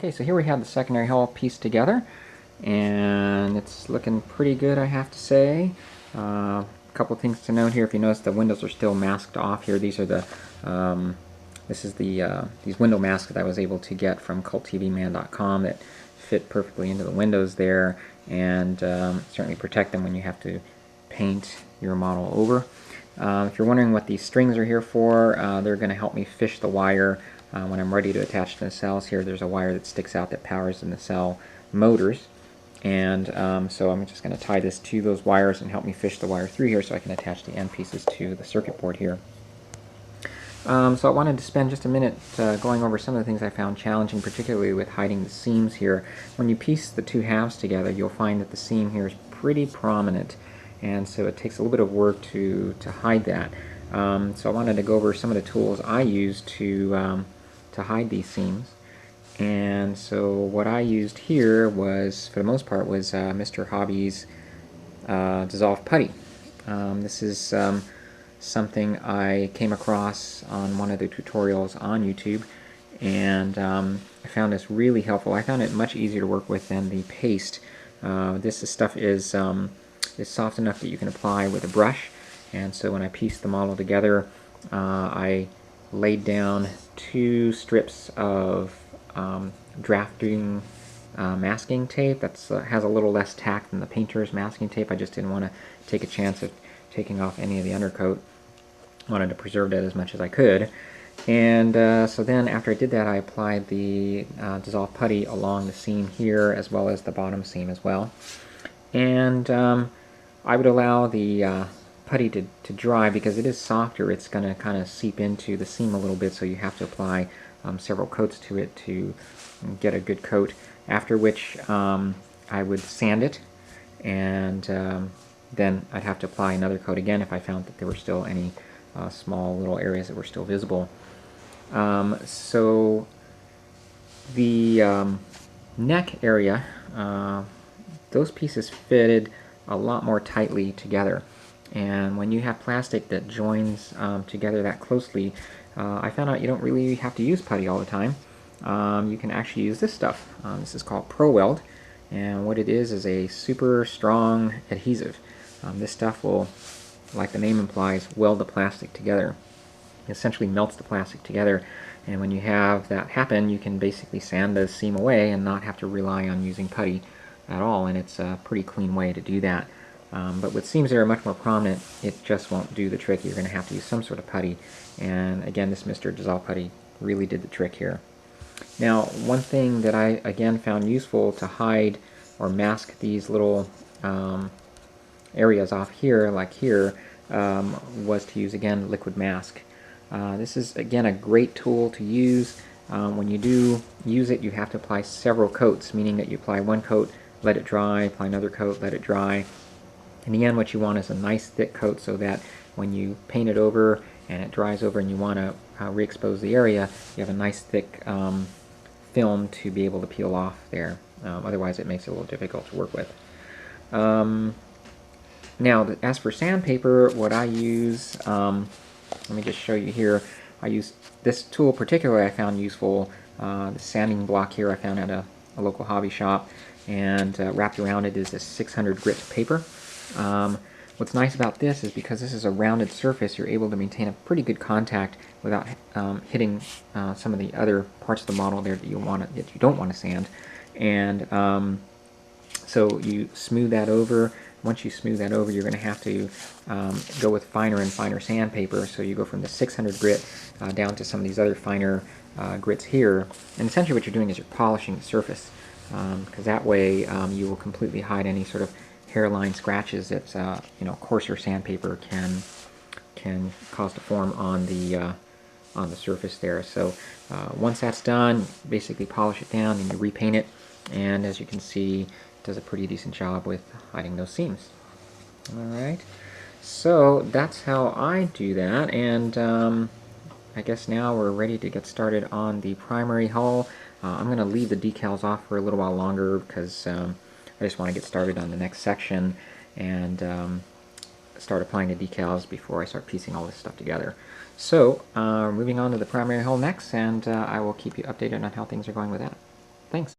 Okay, so here we have the secondary hull pieced together, and it's looking pretty good, I have to say. A couple things to note here. If you notice, the windows are still masked off here. These are the these window masks that I was able to get from culttvman.com that fit perfectly into the windows there, and certainly protect them when you have to paint your model over. If you're wondering what these strings are here for, they're going to help me fish the wire when I'm ready to attach the nacelles. Here there's a wire that sticks out that powers the nacelle motors, and so I'm just going to tie this to those wires and help me fish the wire through here so I can attach the end pieces to the circuit board here. So I wanted to spend just a minute going over some of the things I found challenging, particularly with hiding the seams here. When you piece the two halves together, you'll find that the seam here is pretty prominent, and so it takes a little bit of work to hide that. So I wanted to go over some of the tools I use to hide these seams. And so what I used here was, for the most part, was Mr. Hobby's dissolved putty. This is something I came across on one of the tutorials on YouTube, and I found this really helpful. I found it much easier to work with than the paste. This stuff is soft enough that you can apply with a brush, and so when I pieced the model together, I laid down 2 strips of drafting masking tape that has a little less tack than the painter's masking tape. I just didn't want to take a chance of taking off any of the undercoat. Wanted to preserve that as much as I could. And so then after I did that, I applied the dissolved putty along the seam here as well as the bottom seam as well. And I would allow the putty to dry because it is softer. It's going to kind of seep into the seam a little bit, so you have to apply several coats to it to get a good coat, after which I would sand it, and then I'd have to apply another coat again if I found that there were still any small little areas that were still visible. So the neck area, those pieces fitted a lot more tightly together, and when you have plastic that joins together that closely, I found out you don't really have to use putty all the time. You can actually use this stuff. This is called Pro Weld, and what it is a super strong adhesive. This stuff will, like the name implies, weld the plastic together. It essentially melts the plastic together, and when you have that happen, you can basically sand the seam away and not have to rely on using putty at all, and it's a pretty clean way to do that. But with seams that are much more prominent, it just won't do the trick. You're going to have to use some sort of putty, and again, this Mr. Dissolve Putty really did the trick here. Now, one thing that I again found useful to hide or mask these little areas off here, like here, was to use, again, liquid mask. This is, again, a great tool to use. When you do use it, you have to apply several coats, meaning that you apply one coat, let it dry, apply another coat, let it dry. In the end, what you want is a nice thick coat so that when you paint it over and it dries over and you want to re-expose the area, you have a nice thick film to be able to peel off there. Otherwise, it makes it a little difficult to work with. Now, as for sandpaper, what I use, let me just show you here. I use this tool particularly I found useful. The sanding block here I found at a local hobby shop, and wrapped around it is this 600 grit paper. What's nice about this is because this is a rounded surface, you're able to maintain a pretty good contact without hitting some of the other parts of the model there that you don't want to sand. And so you smooth that over. Once you smooth that over, you're going to have to go with finer and finer sandpaper. So you go from the 600 grit down to some of these other finer grits here. And essentially what you're doing is you're polishing the surface, because that way you will completely hide any sort of hairline scratches that coarser sandpaper can cause to form on the surface there. So once that's done, basically polish it down and you repaint it, and as you can see, it does a pretty decent job with hiding those seams. Alright, so that's how I do that, and I guess now we're ready to get started on the primary hull. I'm going to leave the decals off for a little while longer because I just want to get started on the next section and start applying the decals before I start piecing all this stuff together. So moving on to the primary hull next, and I will keep you updated on how things are going with that. Thanks.